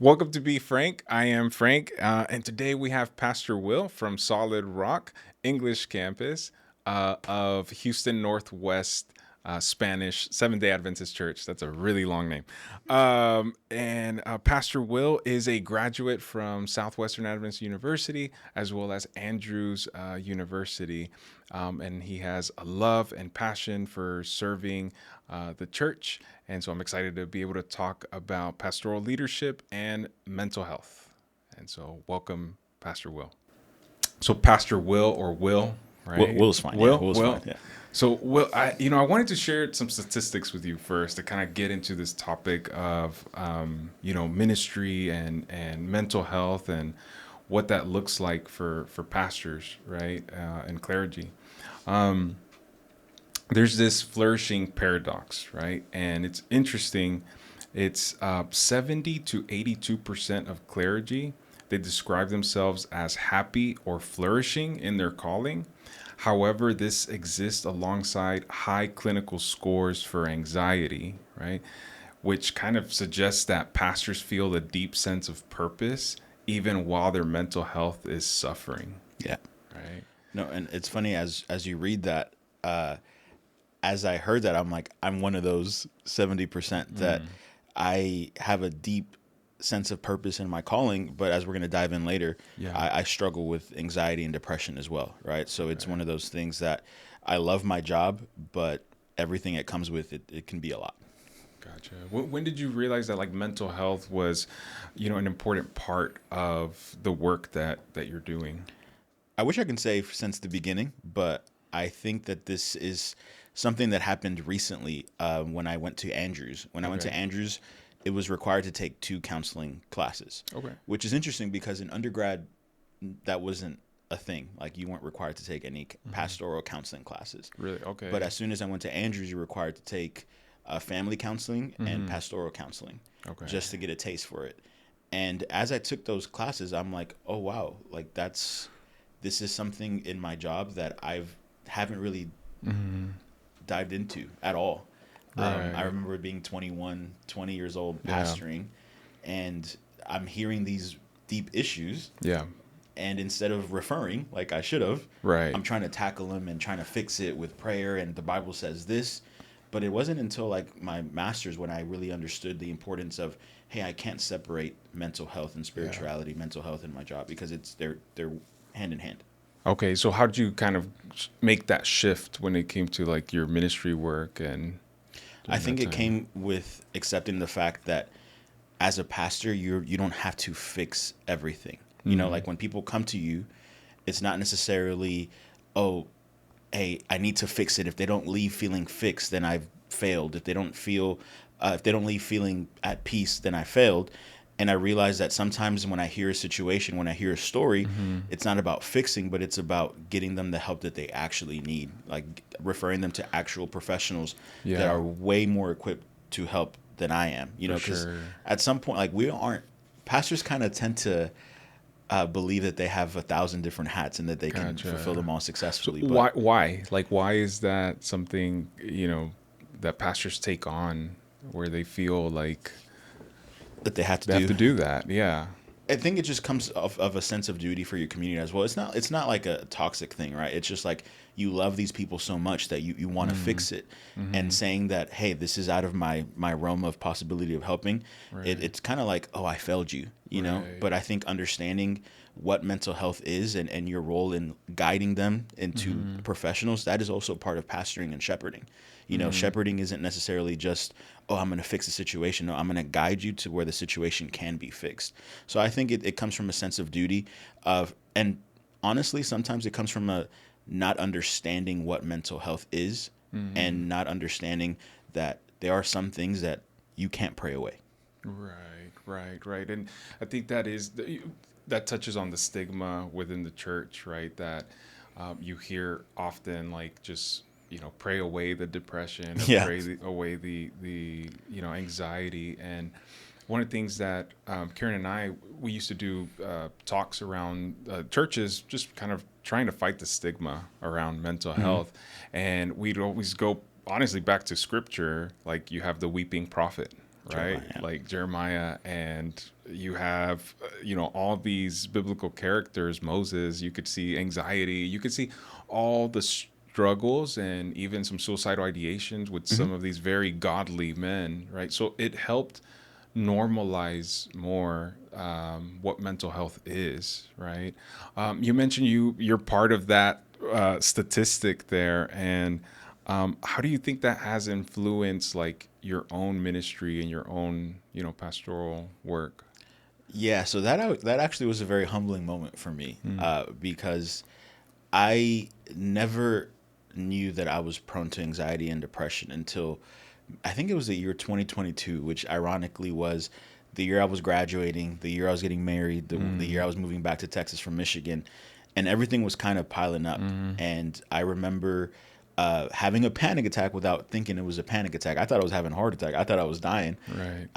Welcome to Be Frank. I am Frank, and today we have Pastor Will from Solid Rock English Campus of Houston Northwest Spanish Seventh Day Adventist Church. That's a really long name. And Pastor Will is a graduate from Southwestern Adventist University as well as Andrews University, and he has a love and passion for serving the church. And so I'm excited to be able to talk about pastoral leadership and mental health. And so welcome, Pastor Will. So Pastor Will or Will, right? Will's fine. Will, Yeah, Will's Will. fine. Yeah. So Will, I wanted to share some statistics with you first to kind of get into this topic of ministry and mental health and what that looks like for pastors, right, and clergy. There's this flourishing paradox, right? And it's interesting. It's 70 to 82% of clergy, they describe themselves as happy or flourishing in their calling. However, this exists alongside high clinical scores for anxiety, right? Which kind of suggests that pastors feel a deep sense of purpose even while their mental health is suffering, Yeah. right? No, and it's funny as you read that. As I heard that, I'm like, I'm one of those 70% that I have a deep sense of purpose in my calling. But as we're going to dive in later, Yeah. I struggle with anxiety and depression as well, right? So it's one of those things that I love my job, but everything it comes with, it can be a lot. Gotcha. When did you realize that like mental health was, an important part of the work that you're doing? I wish I can say since the beginning, but I think that this is something that happened recently when I went to Andrews. When I went to Okay. Andrews, it was required to take 2 counseling classes, Okay. which is interesting because in undergrad, that wasn't a thing. Like you weren't required to take any pastoral counseling classes. Really? Okay. But as soon as I went to Andrews, you're required to take family counseling and pastoral counseling Okay. just to get a taste for it. And as I took those classes, I'm like, oh, wow, like this is something in my job that haven't really dived into at all. Right. I remember being 21, 20 years old, Yeah. pastoring, and I'm hearing these deep issues. Yeah. And instead of referring like I should have, Right. I'm trying to tackle them and trying to fix it with prayer. And the Bible says this. But it wasn't until like my master's when I really understood the importance of, hey, I can't separate mental health and spirituality, mental health and my job, because they're hand in hand. Okay. So how did you kind of make that shift when it came to like your ministry work and I during think that it time? came with accepting the fact that as a pastor, you don't have to fix everything. You know, like when people come to you, it's not necessarily, oh, hey, I need to fix it. If they don't leave feeling fixed, then I've failed. If they don't leave feeling at peace, then I failed. And I realized that sometimes when I hear a situation, when I hear a story, it's not about fixing, but it's about getting them the help that they actually need, like referring them to actual professionals that Yeah. are way more equipped to help than I am. You know, For because sure. at some point, like pastors kind of tend to believe that they have 1,000 different hats and that they can Gotcha. fulfill them all So successfully. why But why is that something, that pastors take on where they feel like that they have to they have do. to do that? Yeah. I think it just comes of a sense of duty for your community as well. It's not like a toxic thing, right? It's just like you love these people so much that you want to fix it. And saying that, hey, this is out of my realm of possibility of helping, Right. it's kind of like, oh, I failed you, you know? Right. But I think understanding what mental health is and your role in guiding them into professionals, that is also part of pastoring and shepherding. You know, shepherding isn't necessarily just, oh, I'm going to fix the situation. No, I'm going to guide you to where the situation can be fixed. So I think it comes from a sense of duty and honestly, sometimes it comes from a not understanding what mental health is and not understanding that there are some things that you can't pray away. Right. And I think that touches on the stigma within the church, right? That you hear often, like just pray away the depression, or Yeah. pray away the anxiety. And one of the things that Karen and we used to do talks around churches, just kind of trying to fight the stigma around mental health, and we'd always go honestly back to scripture, like you have the weeping prophet, right? Jeremiah, yeah. Like Jeremiah, and you have, all these biblical characters, Moses, you could see anxiety, you could see all the struggles and even some suicidal ideations with some of these very godly men, right? So it helped normalize more what mental health is, right? You mentioned you're part of that statistic there, and how do you think that has influenced like your own ministry and your own, pastoral work? Yeah, so that actually was a very humbling moment for me, because I never knew that I was prone to anxiety and depression until I think it was the year 2022, which ironically was the year I was graduating, the year I was getting married, the year I was moving back to Texas from Michigan, and everything was kind of piling up. And I remember having a panic attack without thinking it was a panic attack. I thought I was having a heart attack. I thought I was dying. Right.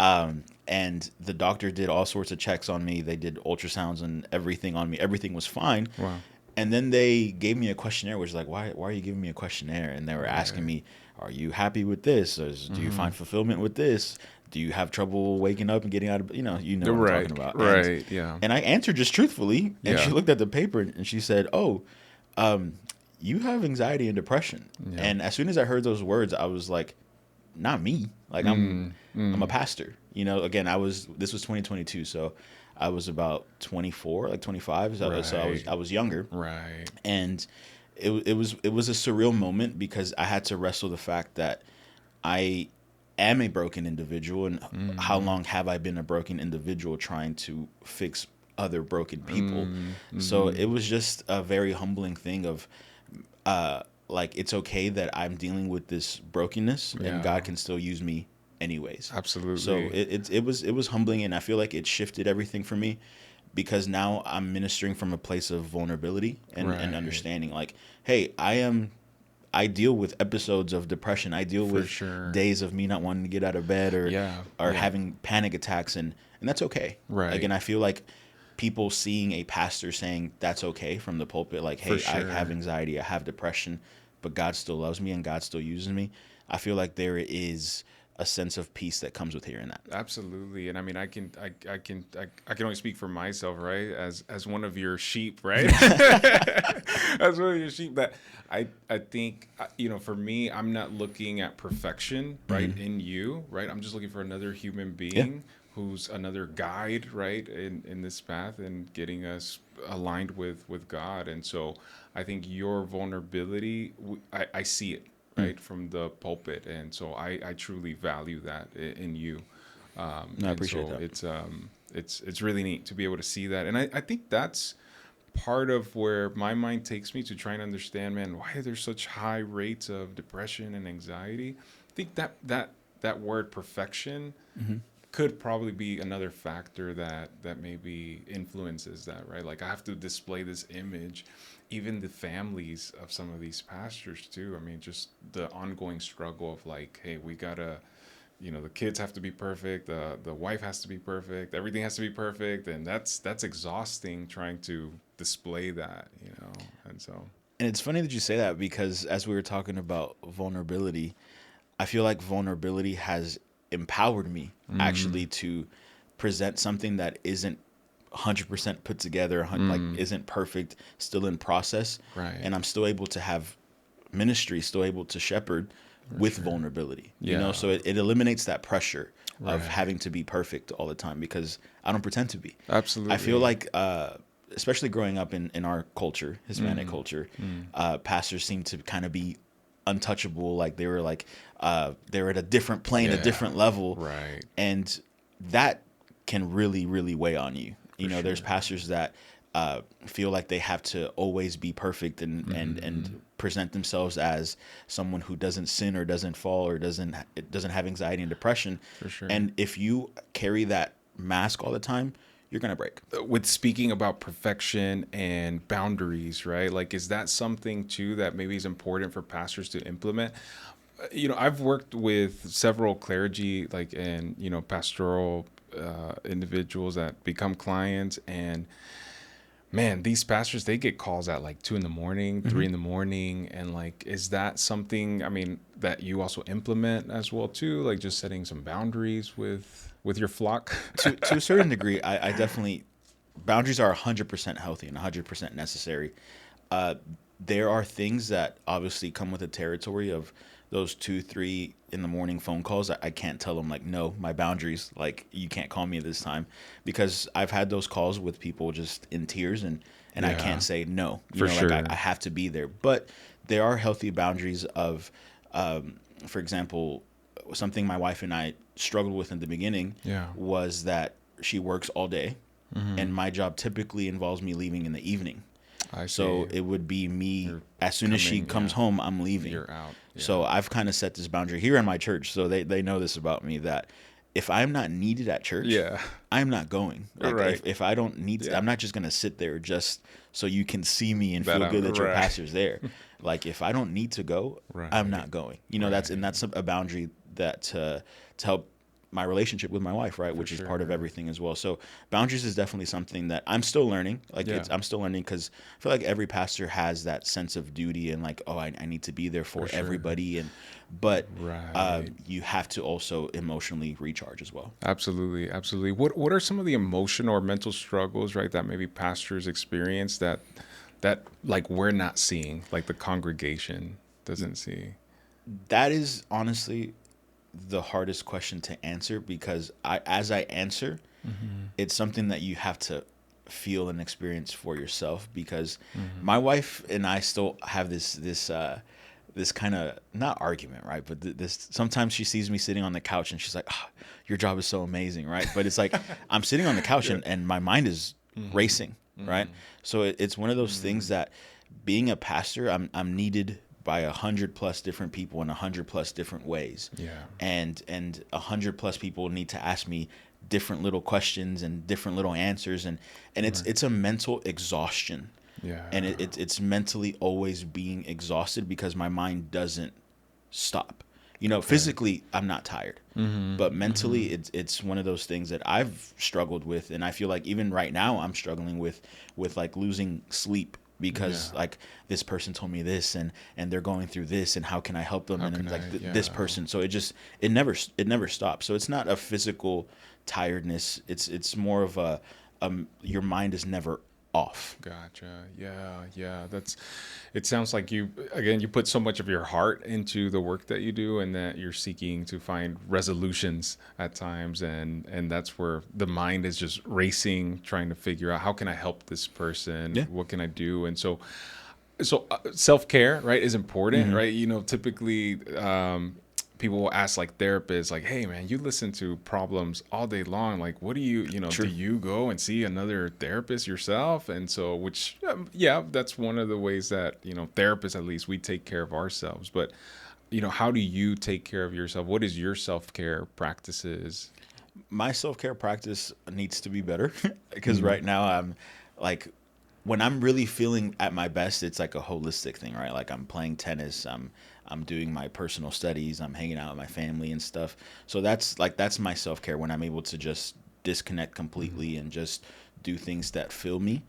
And the doctor did all sorts of checks on me. They did ultrasounds and everything on me. Everything was fine. Wow. And then they gave me a questionnaire, which is like, why are you giving me a questionnaire? And they were asking me, are you happy with this? Or do you find fulfillment with this? Do you have trouble waking up and getting out of, what I'm Right. talking about. Right. Yeah. And I answered just truthfully. And Yeah. she looked at the paper and she said, you have anxiety and depression. Yeah. And as soon as I heard those words, I was like, not me. Like I'm a pastor. Again, this was 2022. So I was about 24, like 25. So, Right. I was younger. Right. And it was a surreal moment because I had to wrestle the fact that I am a broken individual, and how long have I been a broken individual trying to fix other broken people? So it was just a very humbling thing of like, it's okay that I'm dealing with this brokenness Yeah. and God can still use me anyways. Absolutely. So it was humbling, and I feel like it shifted everything for me because now I'm ministering from a place of vulnerability and Right. understanding. Like, hey, I deal with episodes of depression. I deal For with sure. days of me not wanting to get out of bed or Yeah. having panic attacks, and that's okay. Right. Again, I feel like people seeing a pastor saying that's okay from the pulpit, like, hey, For I sure. have anxiety, I have depression, but God still loves me and God still uses me. I feel like there is a sense of peace that comes with hearing that. Absolutely. And I mean, I can only speak for myself, right? As one of your sheep, right? As one of your sheep, that I think, for me, I'm not looking at perfection, right, in you, right? I'm just looking for another human being who's another guide, right, in this path and getting us aligned with God. And so I think your vulnerability, I see it, right, from the pulpit. And so I truly value that in you. No, I And appreciate so that. it's really neat to be able to see that. And I think that's part of where my mind takes me to try and understand, man, why are there such high rates of depression and anxiety? I think that word perfection could probably be another factor that maybe influences that, right? Like, I have to display this image. Even the families of some of these pastors too, I mean, just the ongoing struggle of like, hey, we gotta, the kids have to be perfect, the wife has to be perfect, everything has to be perfect, and that's exhausting trying to display that. And so And it's funny that you say that because as we were talking about vulnerability, I feel like vulnerability has empowered me actually to present something that isn't 100% put together, like isn't perfect, still in process. Right. And I'm still able to have ministry, still able to shepherd with vulnerability. Yeah. So it eliminates that pressure of Right. having to be perfect all the time because I don't pretend to be. Absolutely. I feel like, especially growing up in our culture, Hispanic culture, pastors seem to kind of be untouchable. Like they were at a different plane, a Yeah. different level. Right. And that can really, really weigh on you. There's pastors that feel like they have to always be perfect and present themselves as someone who doesn't sin or doesn't fall or doesn't have anxiety and depression. For sure. And if you carry that mask all the time, you're gonna break. With speaking about perfection and boundaries, right? Like, is that something too that maybe is important for pastors to implement? I've worked with several clergy, like, and pastoral individuals that become clients, and man, these pastors, they get calls at like 2 in the morning, Mm-hmm. 3 in the morning. And like, is that something, I mean, that you also implement as well too? Like just setting some boundaries with your flock? To a certain degree, I definitely boundaries are 100% healthy and 100% necessary. Uh, there are things that obviously come with the territory of those 2, 3 in the morning phone calls. I can't tell them like, no, my boundaries, like you can't call me at this time, because I've had those calls with people just in tears, and I Yeah, can't say no, for like I sure. have to be there. But there are healthy boundaries of, for example, something my wife and I struggled with in the beginning Yeah. was that she works all day, and my job typically involves me leaving in the evening. I So see. it would be me, You're as soon as she coming, comes yeah. home, I'm leaving. You're out. Yeah. So I've kind of set this boundary here in my church. So they know this about me, that if I'm not needed at church, Yeah. I'm not going. Like Right. if I don't need to, Yeah. I'm not just going to sit there just so you can see me and That feel I'm good that your right. pastor's there. Like if I don't need to go, I'm Right. not going. Right. That's a boundary that to help my relationship with my wife, right, For which is part of sure. everything as well. So boundaries is definitely something that I'm still learning. Like Yeah. I'm still learning, because I feel like every pastor has that sense of duty and like, oh, I need to be there For for sure. everybody, and but Right. you have to also emotionally recharge as well. Absolutely. Absolutely. What are some of the emotional or mental struggles, right, that maybe pastors experience that like we're not seeing, like the congregation doesn't see? That is honestly the hardest question to answer, because as I answer, it's something that you have to feel and experience for yourself, because my wife and I still have this kind of, not argument, right, but this, sometimes she sees me sitting on the couch and she's like, oh, your job is so amazing, right, but it's like I'm sitting on the couch, Yeah. and my mind is racing, right, so it's one of those things Mm. that being a pastor, I'm needed by 100+ different people in 100+ different ways, Yeah. and 100+ people need to ask me different little questions and different little answers, and Right. it's a mental exhaustion, Yeah. and it's mentally always being exhausted, because my mind doesn't stop. Okay. Physically I'm not tired, Mm-hmm. but Mm-hmm. mentally it's one of those things that I've struggled with, and I feel like even right now I'm struggling with like losing sleep, Yeah. because like this person told me this, and they're going through this, and how can I help them, How and then can like I? this Yeah. person, so it never stops. So it's not a physical tiredness, it's more of a your mind is never off. Gotcha. Yeah, yeah. It sounds like you, again, you put so much of your heart into the work that you do, and that you're seeking to find resolutions at times. And that's where the mind is just racing, trying to figure out how can I help this person? Yeah. What can I do? And so self-care, right, is important, Hmm. right? Typically, people will ask like therapists, like, hey man, you listen to problems all day long, like what do True. you go and see another therapist yourself? And so, which yeah, that's one of the ways that therapists, at least, we take care of ourselves. But how do you take care of yourself? What is your self-care practices? My self-care practice needs to be better, because Mm-hmm. right now I'm like, when I'm really feeling at my best, it's like a holistic thing, right? Like I'm playing tennis, I'm doing my personal studies, I'm hanging out with my family and stuff. So that's my self-care, when I'm able to just disconnect completely and just do things that fill me.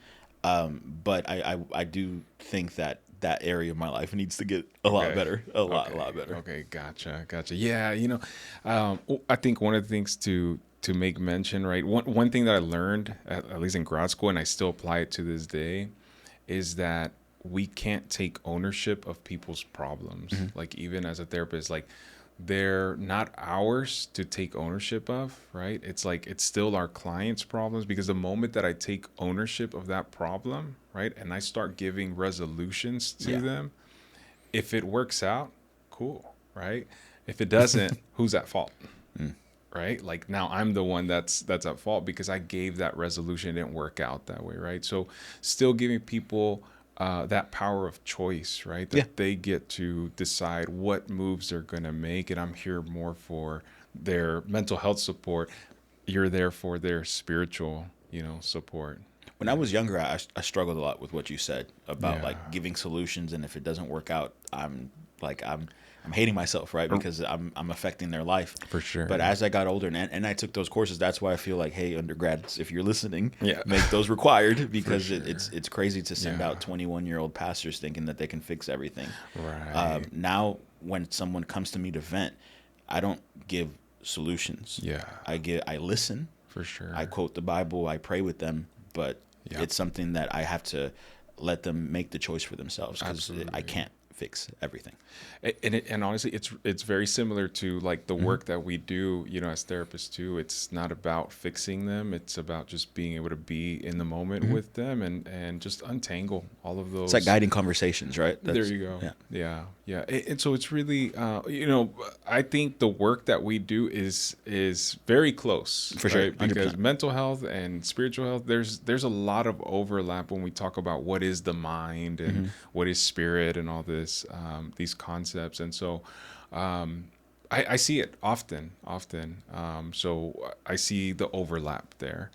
But I do think that that area of my life needs to get a lot Okay. better, a Okay. lot better. Okay. Gotcha. Gotcha. Yeah. I think one of the things to make mention, right? One thing that I learned, at least in grad school, and I still apply it to this day, is that we can't take ownership of people's problems. Hmm. Like, even as a therapist, like, they're not ours to take ownership of, right? It's like it's still our client's problems, because the moment that I take ownership of that problem, right, and I start giving resolutions to Yeah. them, if it works out, cool, right? If it doesn't, who's at fault? Mm. Right? Like, now I'm the one that's at fault, because I gave that resolution, it didn't work out that way, right? So still giving people that power of choice, right? Yeah. That they get to decide what moves they're gonna make, and I'm here more for their mental health support. You're there for their spiritual, support. When I was younger, I struggled a lot with what you said about Yeah. like giving solutions, and if it doesn't work out, I'm I'm hating myself, right? Because I'm affecting their life. For sure. But as I got older and I took those courses, that's why I feel like, hey, undergrads, if you're listening, Yeah. make those required, because sure. it's crazy to send Yeah. out 21-year-old pastors thinking that they can fix everything. Right. Now, when someone comes to me to vent, I don't give solutions. Yeah. I listen. For sure. I quote the Bible. I pray with them, but Yeah. it's something that I have to let them make the choice for themselves, because I can't fix everything. And honestly, it's very similar to like the Mm-hmm. work that we do, as therapists too. It's not about fixing them. It's about just being able to be in the moment with them and just untangle all of those. It's like guiding conversations, right? There you go. Yeah. Yeah. And so it's really, I think the work that we do is very close. For sure, right? Because 100%. mental health and spiritual health, there's a lot of overlap when we talk about what is the mind and what is spirit and all this, these concepts. And so, I see it often. So I see the overlap there.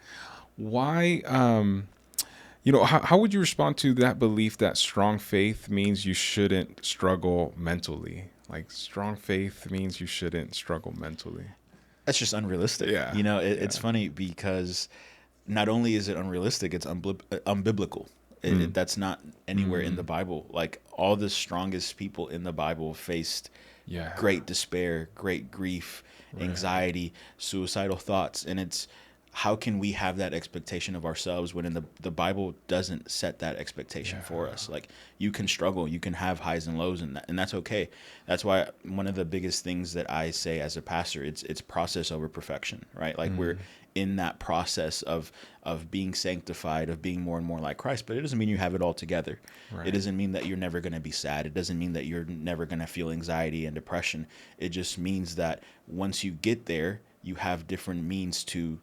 Why, how would you respond to that belief that strong faith means you shouldn't struggle mentally? Like strong faith means you shouldn't struggle mentally. That's just unrealistic. Yeah. It's funny because not only is it unrealistic, it's unbiblical. That's not anywhere in the Bible. Like, all the strongest people in the Bible faced great despair, great grief, anxiety, suicidal thoughts. And it's, how can we have that expectation of ourselves when the Bible doesn't set that expectation for us? Like, you can struggle, you can have highs and lows, and that's okay. That's why one of the biggest things that I say as a pastor, it's process over perfection, right? Like, we're in that process of being sanctified, of being more and more like Christ, but it doesn't mean you have it all together. Right. It doesn't mean that you're never going to be sad. It doesn't mean that you're never going to feel anxiety and depression. It just means that once you get there, you have different means to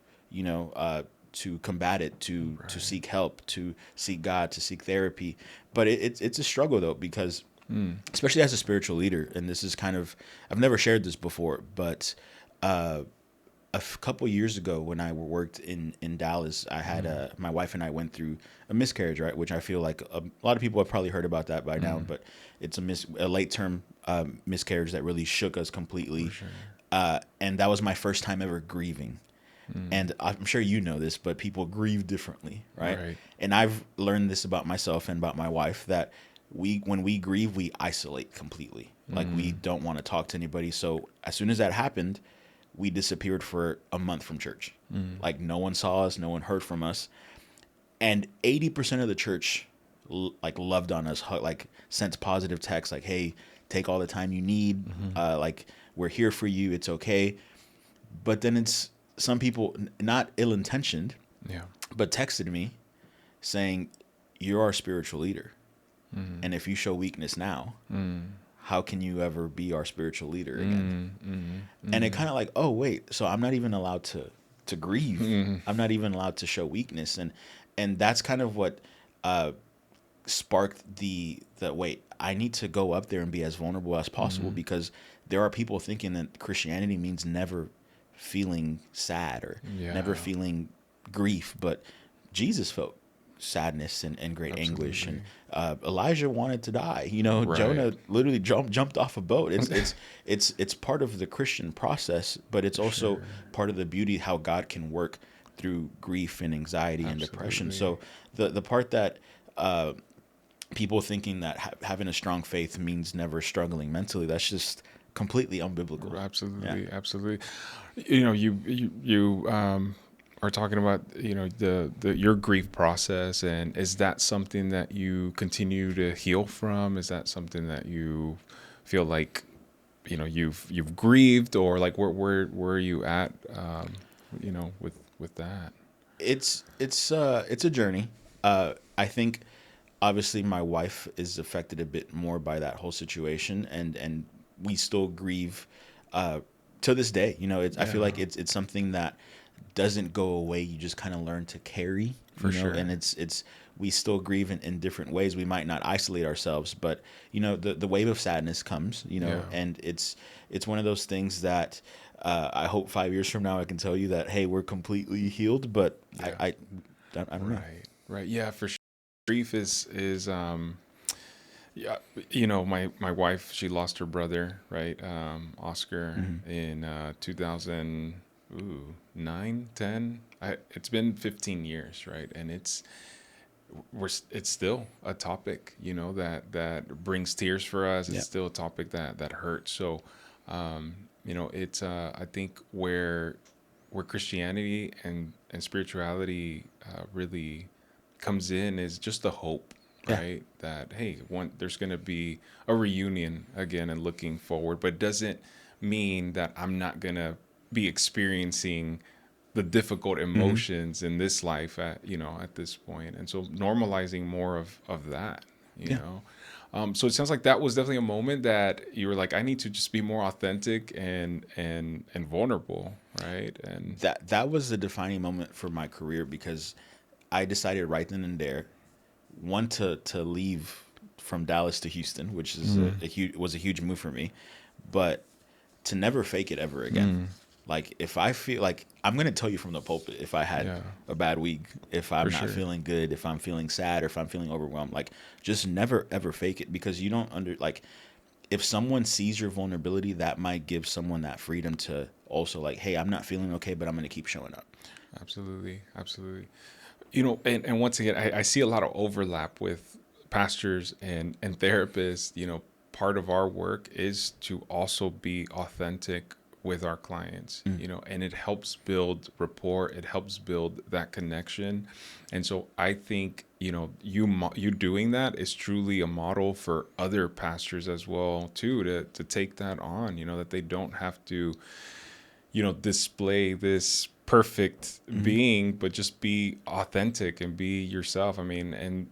to combat it, to seek help, to seek God, to seek therapy. But it's a struggle, though, because especially as a spiritual leader, and this is kind of, I've never shared this before, but a couple years ago when I worked in Dallas, I had my wife and I went through a miscarriage, right? Which I feel like a lot of people have probably heard about that by now, but it's a late term miscarriage that really shook us completely. Sure. And that was my first time ever grieving. And I'm sure you know this, but people grieve differently, right? And I've learned this about myself and about my wife, that when we grieve, we isolate completely. Like, we don't want to talk to anybody. So as soon as that happened, we disappeared for a month from church. Like, no one saw us, no one heard from us. And 80% of the church loved on us, like sent positive texts like, hey, take all the time you need. Like, we're here for you. It's okay. But then it's some people, not ill-intentioned, but texted me saying, you're our spiritual leader. And if you show weakness now, how can you ever be our spiritual leader again? And it kind of like, oh, wait, so I'm not even allowed to grieve. I'm not even allowed to show weakness. And that's kind of what sparked the wait, I need to go up there and be as vulnerable as possible, because there are people thinking that Christianity means never feeling sad or never feeling grief. But Jesus felt sadness and great anguish, and Elijah wanted to die. Jonah literally jumped off a boat. It's part of the Christian process, but it's also part of the beauty how God can work through grief and anxiety and depression. So the part that people thinking that having a strong faith means never struggling mentally, that's just completely unbiblical. Absolutely. You are talking about your grief process, and is that something that you continue to heal from? Is that something that you feel like you've grieved, or like where are you at with that? It's a journey. I think obviously my wife is affected a bit more by that whole situation, and we still grieve to this day. I feel like it's something that doesn't go away. You just kind of learn to carry, for sure. And it's we still grieve in different ways. We might not isolate ourselves, but the wave of sadness comes. And it's one of those things that I hope 5 years from now I can tell you that, hey, we're completely healed. But I don't know. Right. Yeah, for sure. Grief is Yeah, my wife, she lost her brother, right? Oscar in 2009, 10. It's been 15 years, right? And it's still a topic, that brings tears for us. It's Yeah. still a topic that hurts. So, it's I think where Christianity and spirituality really comes in is just the hope, Yeah. right? That hey, there's going to be a reunion again and looking forward, but it doesn't mean that I'm not going to be experiencing the difficult Hmm. emotions in this life at this point. And so normalizing more of that, you Yeah. know. So it sounds like that was definitely a moment that you were like, I need to just be more authentic and vulnerable, right? And That was the defining moment for my career because I decided right then and there, one, to leave from Dallas to Houston, which is a huge was a huge move for me, but to never fake it ever again. Like if I feel like I'm gonna tell you from the pulpit if I had yeah, a bad week, if for I'm not sure. feeling good, if I'm feeling sad, or if I'm feeling overwhelmed, like just never ever fake it because you don't like if someone sees your vulnerability, that might give someone that freedom to also like, hey, I'm not feeling okay, but I'm gonna keep showing up. Absolutely, absolutely. And once again, I see a lot of overlap with pastors and therapists. Part of our work is to also be authentic with our clients, Mm. and it helps build rapport. It helps build that connection. And so I think, you doing that is truly a model for other pastors as well, too, to take that on, that they don't have to display this perfect Mm. being, but just be authentic and be yourself. I mean, and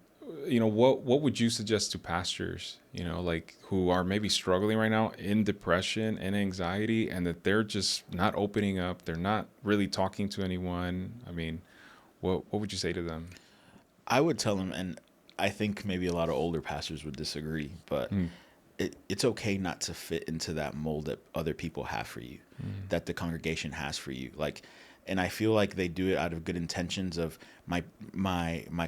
what would you suggest to pastors, like who are maybe struggling right now in depression and anxiety, and that they're just not opening up, they're not really talking to anyone? I mean, what would you say to them? I would tell them, and I think maybe a lot of older pastors would disagree, but Mm, it's okay not to fit into that mold that other people have for you, mm, that the congregation has for you. Like, and I feel like they do it out of good intentions of my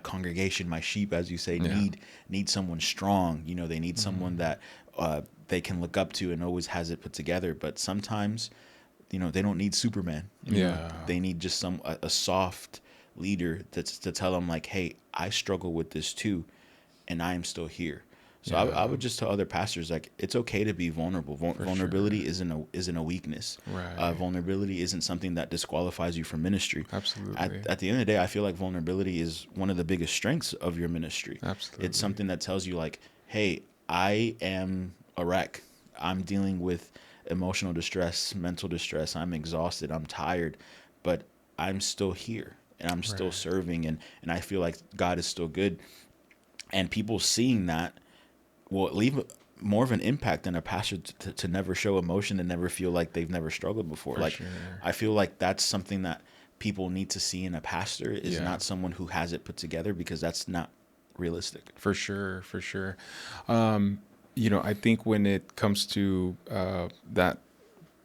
congregation, my sheep, as you say, yeah. need someone strong. They need someone Mm, that they can look up to and always has it put together. But sometimes, they don't need Superman. yeah. They need just a soft leader that's to tell them like, hey, I struggle with this too, and I am still here. So I Yeah, would just tell other pastors like it's okay to be vulnerable. for sure. Vulnerability isn't a weakness. Right. Vulnerability isn't something that disqualifies you from ministry. Absolutely. At the end of the day, I feel like vulnerability is one of the biggest strengths of your ministry. It's Absolutely. something that tells you like, hey, I am a wreck. I'm dealing with emotional distress, mental distress. I'm exhausted. I'm tired, but I'm still here and I'm still Right. serving and I feel like God is still good. And people seeing that will leave more of an impact than a pastor to never show emotion and never feel like they've never struggled before. For Like, sure. I feel like that's something that people need to see in a pastor is Yeah. not someone who has it put together because that's not realistic. For sure, for sure. I think when it comes to that,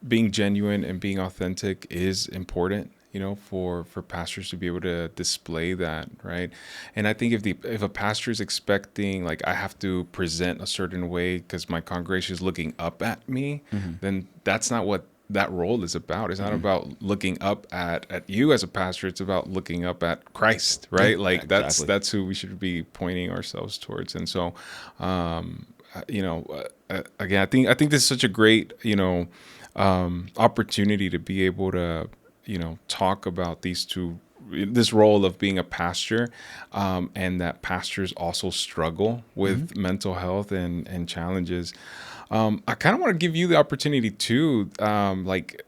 being genuine and being authentic is important. For pastors to be able to display that, right? And I think if a pastor is expecting, like, I have to present a certain way because my congregation is looking up at me, Mm-hmm. then that's not what that role is about. It's not Mm-mm. about looking up at you as a pastor. It's about looking up at Christ, Yeah, right? Like that's exactly. that's who we should be pointing ourselves towards. And so, again, I think this is such a great, opportunity to be able to, talk about this role of being a pastor, and that pastors also struggle Mm-hmm. with mental health and challenges. I kind of want to give you the opportunity too, like,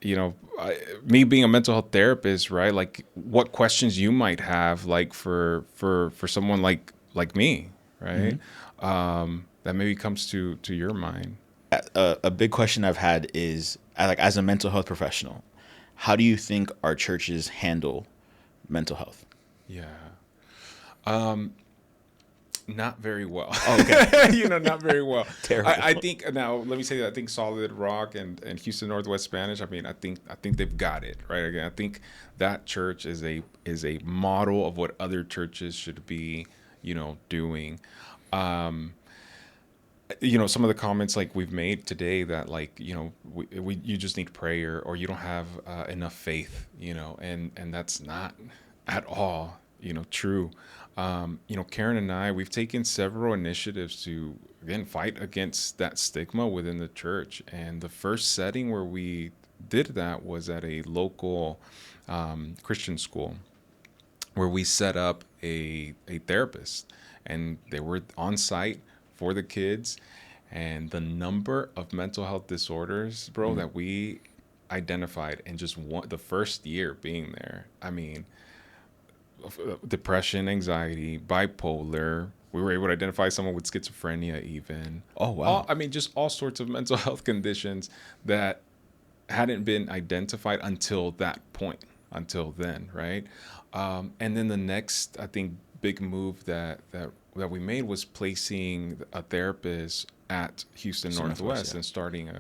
me being a mental health therapist, right? Like, what questions you might have, like for someone like me, Mm-hmm. right? That maybe comes to your mind. A big question I've had is like as a mental health professional, how do you think our churches handle mental health? Yeah. Not very well. Oh, okay. Not very well. Terrible. I think now let me say that I think Solid Rock and Houston Northwest Spanish. I mean, I think they've got it right. Again, I think that church is a model of what other churches should be, doing. Um, some of the comments like we've made today that like, you just need prayer or you don't have enough faith, and that's not at all, true. Karen and I, we've taken several initiatives to, again, fight against that stigma within the church. And the first setting where we did that was at a local Christian school where we set up a therapist, and they were on site for the kids. And the number of mental health disorders, bro, that we identified in just the first year being there. I mean, depression, anxiety, bipolar. We were able to identify someone with schizophrenia, even. Oh, wow. I mean, just all sorts of mental health conditions that hadn't been identified until that point, until then, right? And then the next, I think, big move that we made was placing a therapist at Houston Northwest, yeah. and starting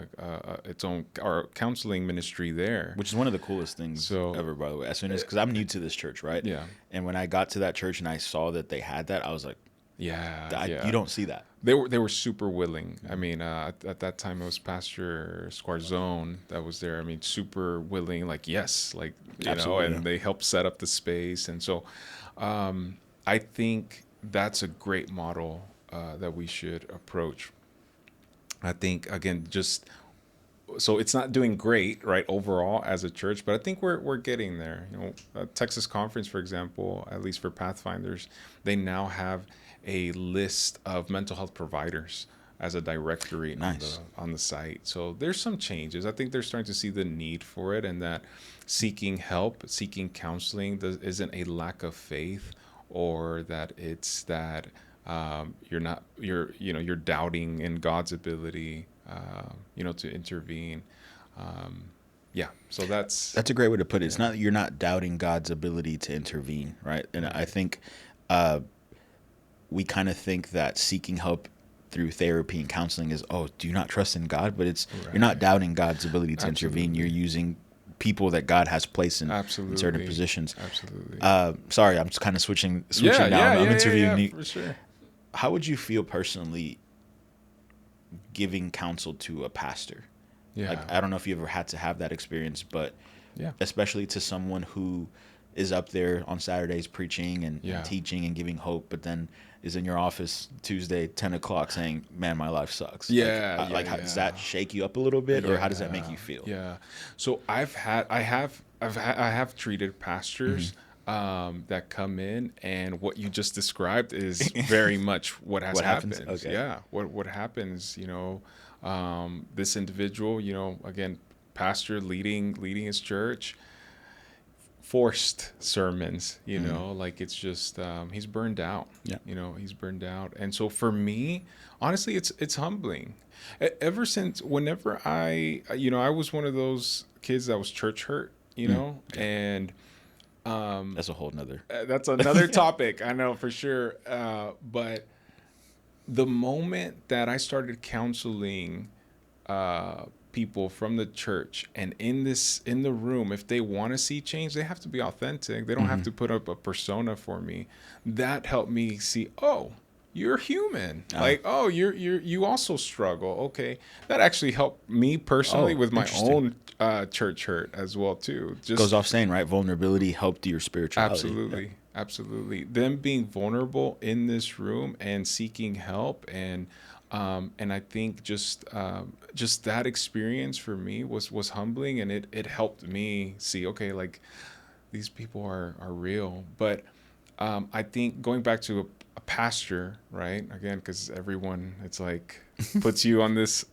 its own our counseling ministry there. Which is one of the coolest things ever, by the way. As soon as, because I'm new to this church, right? Yeah. And when I got to that church and I saw that they had that, I was like, yeah. you don't see that. They were super willing. I mean, at that time it was Pastor Squarzone that was there. I mean, super willing, like, yes, like, Absolutely, and they helped set up the space. And so I think that's a great model that we should approach. I think, again, so it's not doing great, right, overall as a church, but I think we're getting there. Texas Conference, for example, at least for Pathfinders, they now have a list of mental health providers as a directory. Nice. on the site. So there's some changes. I think they're starting to see the need for it, and that seeking help, seeking counseling isn't a lack of faith, or that it's that you're doubting in God's ability, to intervene. So that's a great way to put it. It's not that you're not doubting God's ability to intervene, right? And I think we kind of think that seeking help through therapy and counseling is, do you not trust in God? But it's You're not doubting God's ability to intervene. You're using people that God has placed in certain positions. Absolutely. Sorry, I'm just kind of switching now. I'm interviewing you. For sure. How would you feel personally giving counsel to a pastor? Yeah. Like, I don't know if you ever had to have that experience, but especially to someone who is up there on Saturdays preaching and teaching and giving hope, but then is in your office Tuesday 10 o'clock saying, "Man, my life sucks." Does that shake you up a little bit, or how does that make you feel? Yeah. So I have treated pastors that come in, and what you just described is very much what has happened. Okay. Yeah. What happens? This individual, again, pastor leading his church, forced sermons, like it's just he's burned out. Yeah. He's burned out. And so for me, honestly, it's humbling. Ever since, whenever I was one of those kids that was church hurt, and that's a whole nother that's another topic, I know, for sure. But the moment that I started counseling people from the church, and in the room, if they want to see change, they have to be authentic. They don't have to put up a persona for me. That helped me see, you're human. Like, you also struggle. Okay. That actually helped me personally with my own church hurt as well too. Just goes off saying, right? Vulnerability helped your spirituality. Absolutely. Yeah. Absolutely. Them being vulnerable in this room and seeking help, and I think just that experience for me was humbling, and it helped me see, okay, like these people are real. But I think going back to a pastor, right? Again, because everyone, it's like puts you on this,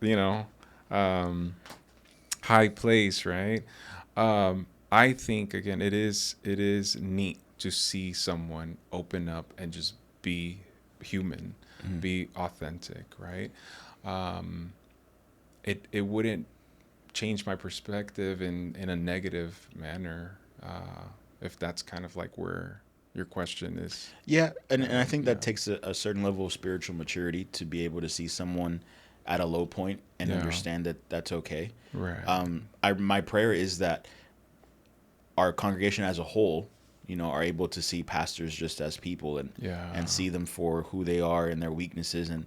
high place, right? I think, again, it is neat to see someone open up and just be human, be authentic, right? It wouldn't change my perspective in a negative manner, if that's kind of like where your question is. Yeah, and I think that takes a certain level of spiritual maturity to be able to see someone at a low point and understand that that's okay. Right. My prayer is that our congregation as a whole, are able to see pastors just as people and Yeah. see them for who they are and their weaknesses, and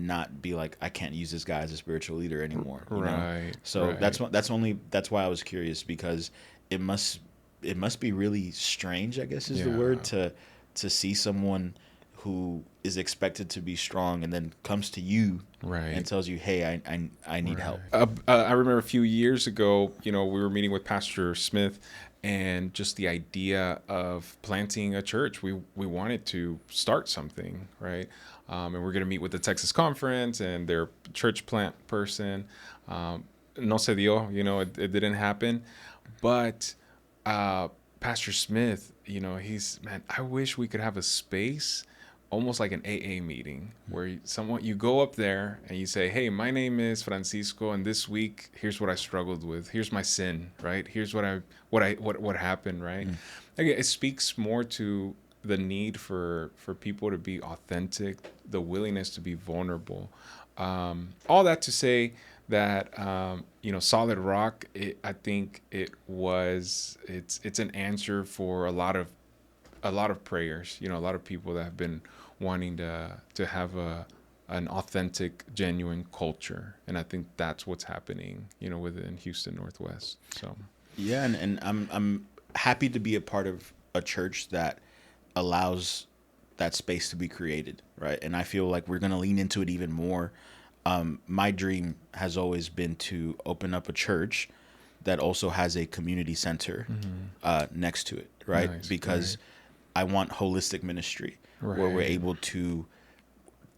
not be like, I can't use this guy as a spiritual leader anymore. Right. So Right. that's why I was curious, because it must be really strange, I guess is the Yeah. word, to see someone who is expected to be strong and then comes to you and Right. tells you, hey, I need help. I remember a few years ago, we were meeting with Pastor Smith, and just the idea of planting a church. We wanted to start something, right? And we're going to meet with the Texas Conference and their church plant person. No se dio, it didn't happen. But Pastor Smith, man, I wish we could have a space almost like an AA meeting where you go up there and you say, "Hey, my name is Francisco, and this week here's what I struggled with. Here's my sin, right? Here's what happened, right?" Again, it speaks more to the need for people to be authentic, the willingness to be vulnerable. All that to say that Solid Rock, I think it's an answer for a lot of prayers. A lot of people that have been wanting to have an authentic, genuine culture, and I think that's what's happening, within Houston Northwest. So Yeah, and I'm happy to be a part of a church that allows that space to be created, right? And I feel like we're gonna lean into it even more. My dream has always been to open up a church that also has a community center next to it, right? Nice, Because I want holistic ministry where we're right, able to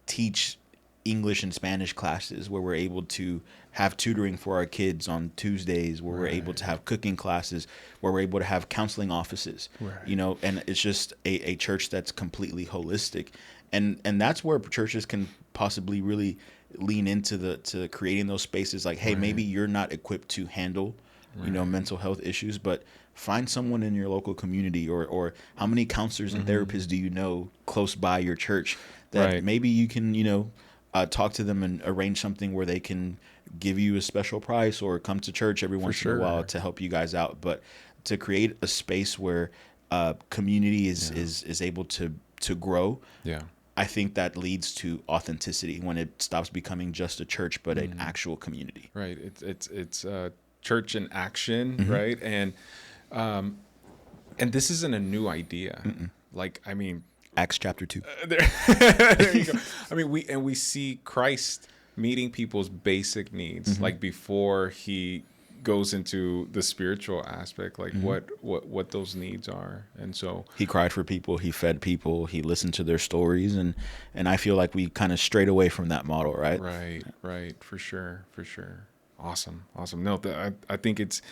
teach English and Spanish classes, where we're able to have tutoring for our kids on Tuesdays, where we're able to have cooking classes, where we're able to have counseling offices, right. and it's just a church that's completely holistic. And that's where churches can possibly really lean into to creating those spaces. Like, hey, maybe you're not equipped to handle, mental health issues, but find someone in your local community, or how many counselors and therapists do you know close by your church that Right. maybe you can, talk to them and arrange something where they can give you a special price or come to church every once in a while sure. to help you guys out. But to create a space where community is able to grow, Yeah. I think that leads to authenticity when it stops becoming just a church, but an actual community. Right. It's church in action, right? And this isn't a new idea. Like, I mean, Acts chapter 2. there you go. I mean, we see Christ meeting people's basic needs, like before he goes into the spiritual aspect, like what those needs are. And so He cried for people, he fed people, he listened to their stories, and I feel like we kind of strayed away from that model, right? right, for sure. Awesome. No, I think it's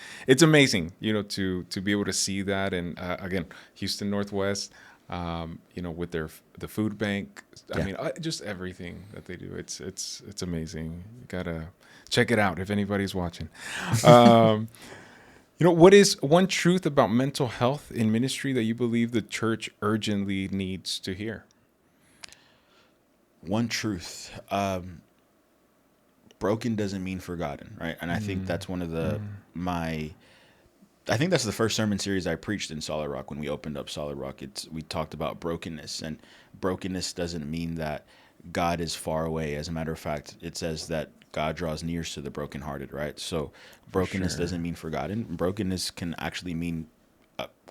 amazing, to be able to see that. And again, Houston Northwest, with the food bank. I Yeah. mean, just everything that they do. It's amazing. You gotta check it out if anybody's watching. What is one truth about mental health in ministry that you believe the church urgently needs to hear? One truth. Broken doesn't mean forgotten, right? And I think that's one of I think that's the first sermon series I preached in Solid Rock when we opened up Solid Rock. We talked about brokenness, and brokenness doesn't mean that God is far away. As a matter of fact, it says that God draws near to the brokenhearted, right? So brokenness sure. doesn't mean forgotten. Brokenness can actually mean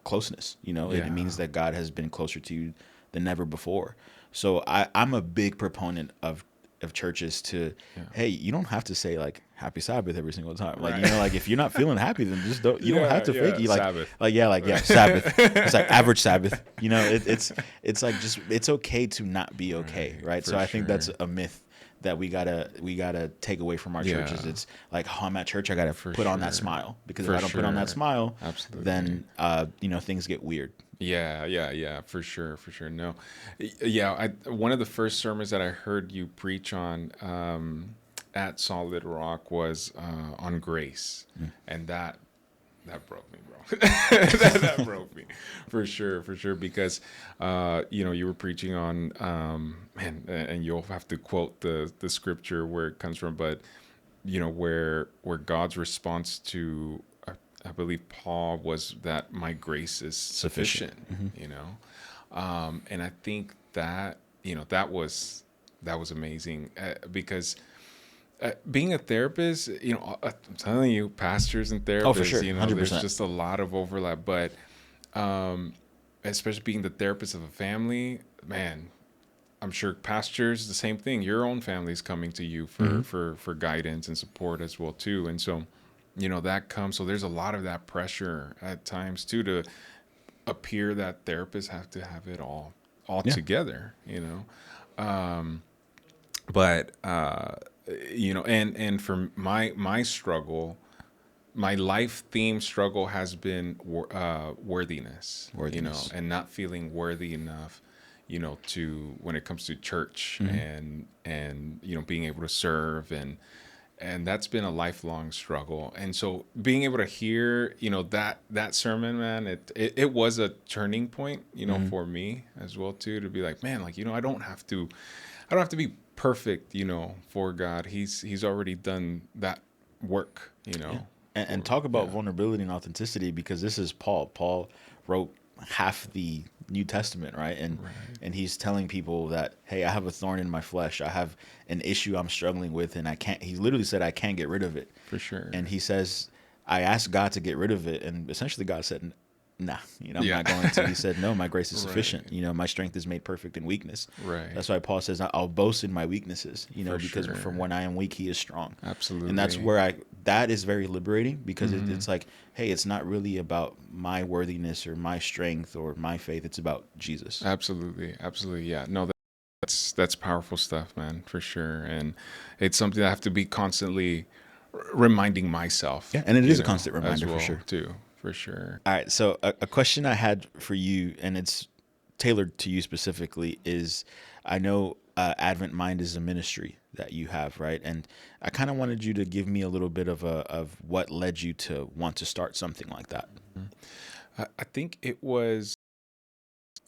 closeness. It means that God has been closer to you than ever before. So I'm a big proponent of churches to, hey, you don't have to say like happy Sabbath every single time. Like, like if you're not feeling happy, then just don't, you don't have to fake it. You Sabbath. Sabbath. It's like average Sabbath, it's like, just, it's okay to not be okay. Right. So I think that's a myth that we gotta take away from our churches. It's like, oh, I'm at church, I gotta put on that smile, because if I don't put on that smile, Absolutely. then things get weird. Yeah, for sure. No, yeah. One of the first sermons that I heard you preach on at Solid Rock was on grace, and that broke me, bro. that broke me, for sure, because you were preaching on man, and you'll have to quote the scripture where it comes from, but where God's response to I believe Paul was that my grace is Sufficient. sufficient, you know. And I think that, that was amazing, because being a therapist, I'm telling you, pastors and Oh, for therapists, sure, there's 100%. just a lot of overlap. But um, especially being the therapist of a family, man, I'm sure pastors, the same thing. Your own family is coming to you Hmm. for guidance and support as well too. And so, that comes. So there's a lot of that pressure at times too to appear that therapists have to have it all Yeah. together. But and for my struggle, my life theme struggle has been worthiness, Worthiness. and not feeling worthy enough, to when it comes to church, Hmm. and being able to serve, and that's been a lifelong struggle. And so being able to hear, that sermon, man, it was a turning point, Hmm. for me as well too, to be like, man, like, I don't have to be perfect, for God. He's already done that work, Yeah. And for talk about yeah. vulnerability and authenticity, because this is Paul. Paul wrote half the New Testament, right? Right. And he's telling people that, hey, I have a thorn in my flesh. I have an issue I'm struggling with, and I can't. He literally said, I can't get rid of it. For sure. And he says, I asked God to get rid of it, and essentially God said, nah, I'm Yeah. not going to. He said, no, my grace is Right. sufficient. My strength is made perfect in weakness. Right. That's why Paul says, I'll boast in my weaknesses, For because from sure. when I am weak, he is strong. And that's Absolutely. where that is very liberating, because Hmm. it's like, hey, it's not really about my worthiness or my strength or my faith. It's about Jesus. Absolutely. Absolutely. Yeah. No, that's powerful stuff, man, for sure. And it's something I have to be constantly reminding myself, Yeah. And it is a constant as reminder for well sure. too, for sure. All right. So a question I had for you, and it's tailored to you specifically, is I know Advent Mind is a ministry that you have, right? And I kind of wanted you to give me a little bit of what led you to want to start something like that. I think it was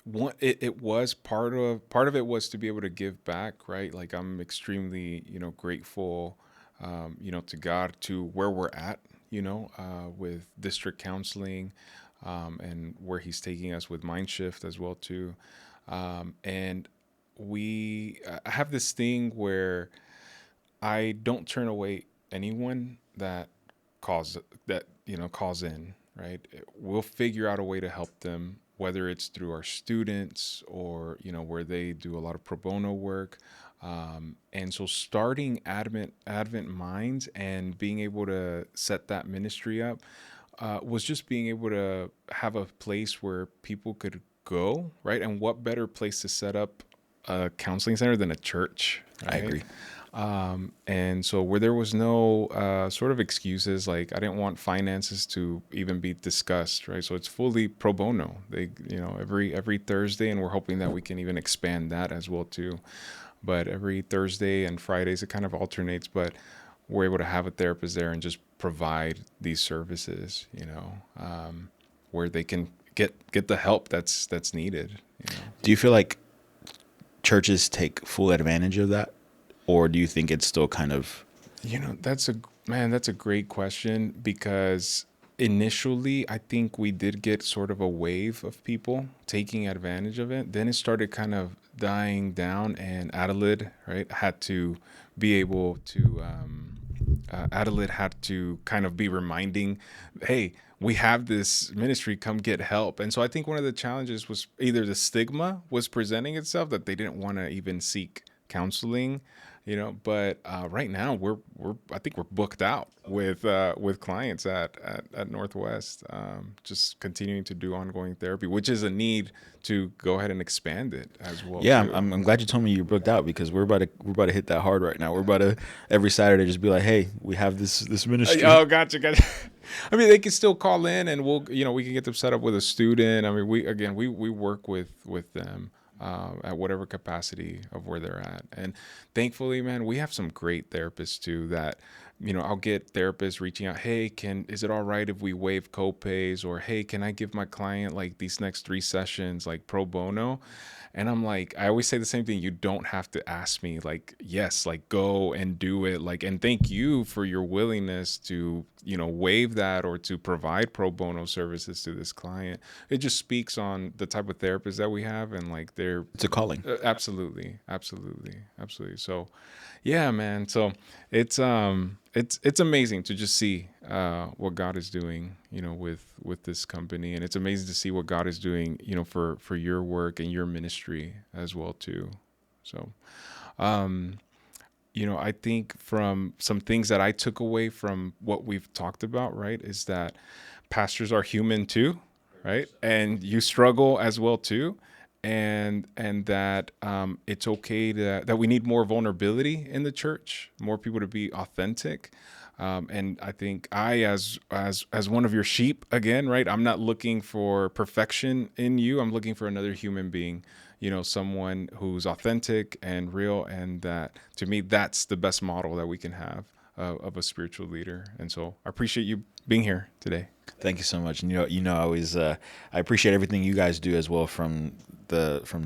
one. It was part of it was to be able to give back, right? Like, I'm extremely, grateful, to God, to where we're at, with district counseling, and where He's taking us with Mind Shift as well too. And I have this thing where I don't turn away anyone calls calls in, right? We'll figure out a way to help them, whether it's through our students, or where they do a lot of pro bono work. And so starting Advent Minds and being able to set that ministry up, was just being able to have a place where people could go, right? And what better place to set up a counseling center than a church, I right? agree. And so where there was no sort of excuses, like I didn't want finances to even be discussed, right? So it's fully pro bono. They, every Thursday, and we're hoping that we can even expand that as well too. But every Thursday and Fridays, it kind of alternates, but we're able to have a therapist there and just provide these services, where they can get the help that's needed. Do you feel like churches take full advantage of that, or do you think it's still kind of? That's a great question, because initially I think we did get sort of a wave of people taking advantage of it. Then it started kind of dying down, and Adelaide, right, had to be able to Adelaide had to kind of be reminding, hey, we have this ministry, come get help. And so I think one of the challenges was either the stigma was presenting itself, that they didn't want to even seek counseling, but right now we're I think we're booked out with clients at Northwest, just continuing to do ongoing therapy, which is a need to go ahead and expand it as well Yeah, too. I'm glad you told me you're booked out, because we're about to hit that hard right now. We're about to every Saturday just be like, hey, we have this ministry. Oh, gotcha. I mean, they can still call in, and we can get them set up with a student. I mean, we work with them, at whatever capacity of where they're at. And thankfully, man, we have some great therapists too that I'll get therapists reaching out, hey, is it all right if we waive copays? Or, hey, can I give my client like these next 3 sessions like pro bono? And I'm like, I always say the same thing. You don't have to ask me. Like, yes, like go and do it. Like, and thank you for your willingness to, waive that or to provide pro bono services to this client. It just speaks on the type of therapists that we have, and like they're It's a calling. absolutely, absolutely, absolutely. So, yeah, man. So it's amazing to just see what God is doing, with this company, and it's amazing to see what God is doing, for your work and your ministry as well too. So, I think from some things that I took away from what we've talked about, right, is that pastors are human too, right? And you struggle as well too. And that it's okay that we need more vulnerability in the church, more people to be authentic. And I think as one of your sheep again, right? I'm not looking for perfection in you. I'm looking for another human being, someone who's authentic and real. And that, to me, that's the best model that we can have of a spiritual leader. And so I appreciate you being here today. Thank you so much. And I always I appreciate everything you guys do as well, from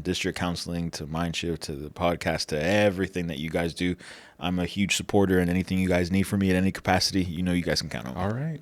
district counseling to Mindshift to the podcast to everything that you guys do. I'm a huge supporter, and anything you guys need from me in any capacity, you guys can count on me. All right.